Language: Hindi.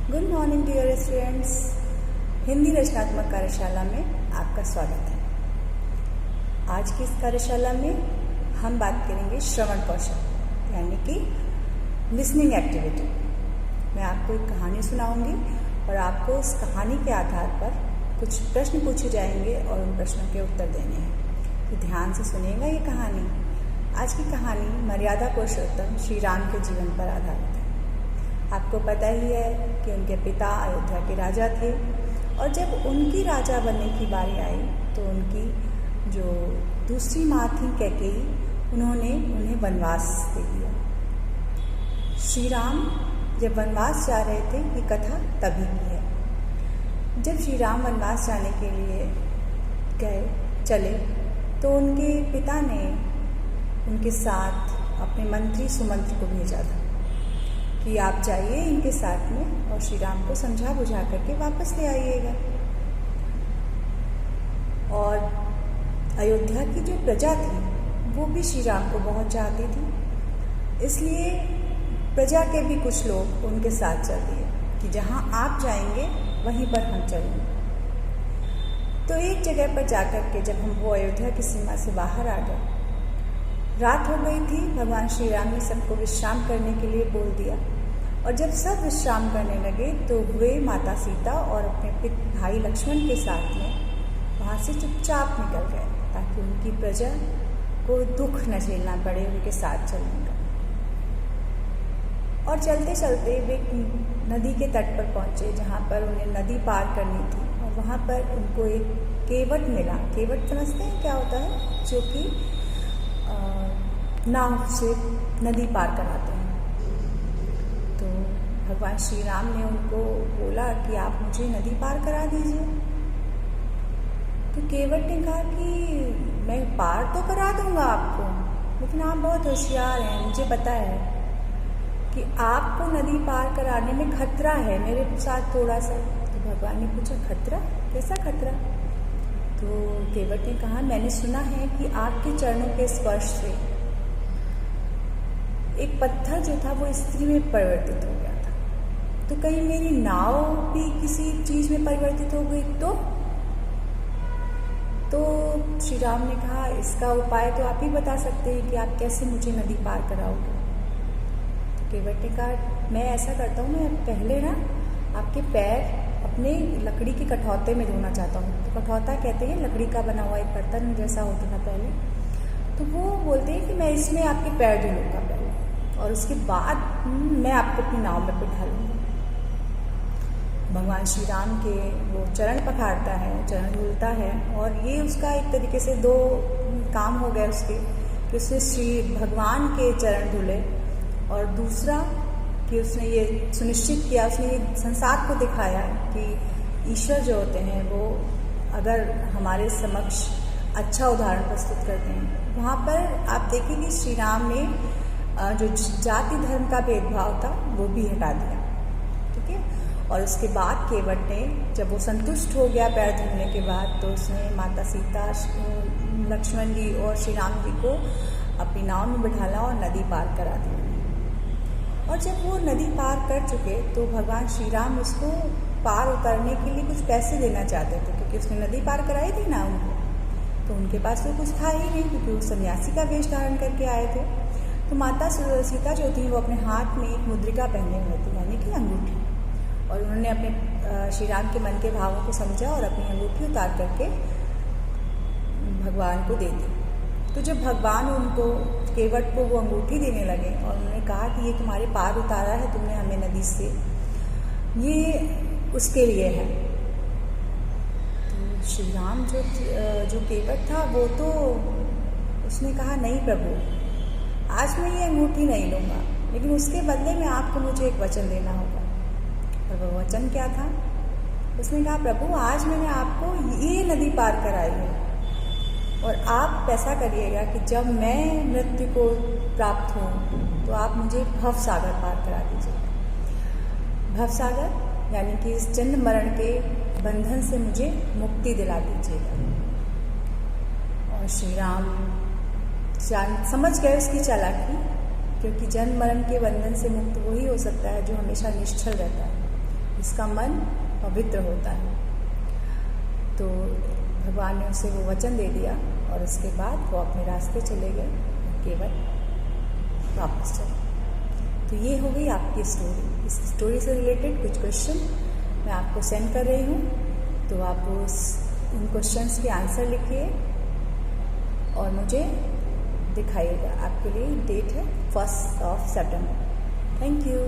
Good morning dear students. Hindi रचनात्मक कार्यशाला में आपका स्वागत है। आज की इस कार्यशाला में हम बात करेंगे श्रवण कौशल यानी कि लिसनिंग एक्टिविटी। मैं आपको एक कहानी सुनाऊंगी और आपको उस कहानी के आधार पर कुछ प्रश्न पूछे जाएंगे और उन प्रश्नों के उत्तर देने हैं। तो ध्यान से सुनिएगा ये कहानी। आज की कहानी मर्यादा पुरुषोत्तम श्री राम के जीवन पर आधारित है। आपको पता ही है कि उनके पिता अयोध्या के राजा थे और जब उनकी राजा बनने की बारी आई तो उनकी जो दूसरी माँ थी कैकेयी, उन्होंने उन्हें वनवास दे दिया। श्री राम जब वनवास जा रहे थे, ये कथा तभी की है। जब श्री राम वनवास जाने के लिए चले तो उनके पिता ने उनके साथ अपने मंत्री सुमंत्र को भेजा था कि आप जाइए इनके साथ में और श्री राम को समझा बुझा करके वापस ले आइएगा। और अयोध्या की जो प्रजा थी वो भी श्री राम को बहुत चाहती थी, इसलिए प्रजा के भी कुछ लोग उनके साथ चल दिए कि जहाँ आप जाएंगे वहीं पर हम चलेंगे। तो एक जगह पर जाकर के जब हम वो अयोध्या की सीमा से बाहर आ गए, रात हो गई थी। भगवान श्री राम ने सबको विश्राम करने के लिए बोल दिया और जब सब विश्राम करने लगे तो वे माता सीता और अपने भाई लक्ष्मण के साथ में वहाँ से चुपचाप निकल गए ताकि उनकी प्रजा को दुख न झेलना पड़े उनके साथ चलने का। और चलते चलते वे नदी के तट पर पहुँचे जहाँ पर उन्हें नदी पार करनी थी और वहाँ पर उनको एक केवट मिला। केवट समझते हैं क्या होता है? जो कि नाव से नदी पार कराते हैं। तो भगवान श्री राम ने उनको बोला कि आप मुझे नदी पार करा दीजिए। तो केवट ने कहा कि मैं पार तो करा दूंगा आपको, लेकिन आप बहुत होशियार हैं, मुझे पता है कि आपको नदी पार कराने में खतरा है मेरे साथ थोड़ा सा। तो भगवान ने पूछा खतरा? कैसा खतरा? तो केवट ने कहा मैंने सुना है कि आपके चरणों के स्पर्श से एक पत्थर जो था वो स्त्री में परिवर्तित हो गया था, तो कहीं मेरी नाव भी किसी चीज में परिवर्तित हो गई तो श्री राम ने कहा इसका उपाय तो आप ही बता सकते हैं कि आप कैसे मुझे नदी पार कराओगे। तो केवट ने कहा मैं ऐसा करता हूँ, मैं पहले ना आपके पैर अपने लकड़ी के कठौते में धोना चाहता हूँ। तो कठौता कहते हैं लकड़ी का बना हुआ एक बर्तन जैसा होता था पहले। तो वो बोलते हैं कि मैं इसमें आपके पैर धुलूंगा पहले और उसके बाद मैं आपको अपनी नाव में बिठा लूँगा। भगवान श्री राम के वो चरण पखारता है, चरण धुलता है और ये उसका एक तरीके से दो काम हो गए उसके कि उसने श्री भगवान के चरण धुले और दूसरा कि उसने ये सुनिश्चित किया, उसने ये संसार को दिखाया कि ईश्वर जो होते हैं वो अगर हमारे समक्ष अच्छा उदाहरण प्रस्तुत करते हैं। वहाँ पर आप देखेंगे श्री राम ने जो जाति धर्म का भेदभाव था वो भी हटा दिया, ठीक है। और उसके बाद केवट ने जब वो संतुष्ट हो गया पैर धुलने के बाद तो उसने माता सीता, लक्ष्मण जी और श्री राम जी को अपनी नाव में बिठाला और नदी पार करा दी। और जब वो नदी पार कर चुके तो भगवान श्री राम उसको पार उतरने के लिए कुछ पैसे देना चाहते थे क्योंकि उसने नदी पार कराई थी ना उनको, तो उनके पास तो कुछ था ही नहीं क्योंकि वो सन्यासी का वेश धारण करके आए थे। तो माता सीता जो थी वो अपने हाथ में एक मुद्रिका पहने हुए थी यानी कि अंगूठी, और उन्होंने अपने श्री राम के मन के भावों को समझा और अपनी अंगूठी उतार करके भगवान को दे दी। तो जब भगवान उनको केवट को वो अंगूठी देने लगे और उन्होंने कहा कि ये तुम्हारे पार उतारा है तुमने हमें नदी से, ये उसके लिए है। तो श्री राम जो केवट था वो तो उसने कहा नहीं प्रभु, आज मैं ये अंगूठी नहीं लूँगा, लेकिन उसके बदले में आपको मुझे एक वचन देना होगा। और वह वचन क्या था? उसने कहा प्रभु आज मैंने आपको ये नदी पार कराई है और आप ऐसा करिएगा कि जब मैं मृत्यु को प्राप्त हूँ तो आप मुझे भव सागर पार करा दीजिएगा। भव सागर यानी कि इस जन्म मरण के बंधन से मुझे मुक्ति दिला दीजिएगा। और श्री राम समझ गए उसकी चालाकी, क्योंकि जन्म मरण के बंधन से मुक्त वही हो सकता है जो हमेशा निश्चल रहता है। इसका मन पवित्र होता है। तो भगवान ने उसे वो वचन दे दिया और उसके बाद वो अपने रास्ते चले गए, केवल वापस चले। तो ये हो गई आपकी स्टोरी। इस स्टोरी से रिलेटेड कुछ क्वेश्चन मैं आपको सेंड कर रही हूँ, तो आप इन क्वेश्चंस के आंसर लिखिए और मुझे दिखाइएगा। आपके लिए डेट है 1 सितंबर। Thank you.